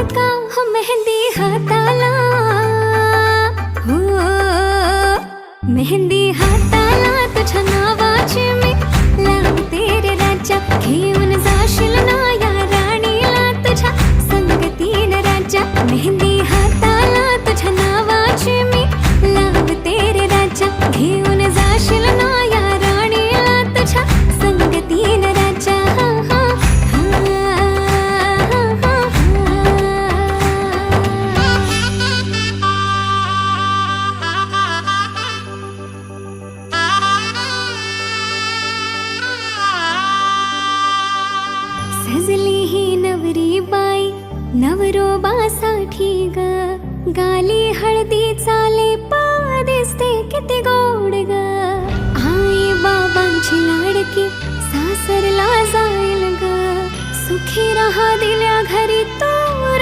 का हो मेहंदी हाताला, हो मेहंदी हाताला तुझ्या नावाची मी लावते रे राजा. घेऊन जाशील ना या राणीला तुझ्या संगतीन राजा. मेहंदी हाताला तुझ्या नावाची मी लावते रे राजा. घेऊन जाशील ना या राणीला तुझ्या संगतीन राजा. सजली ही नवरी बाई नवरोबासाठी ग. गाली हळदी चाले पा दिसते किती गोड ग. आई बाबांची लाडकी सासरला जाईल ग. सुखी राहा दिल्या घरी तो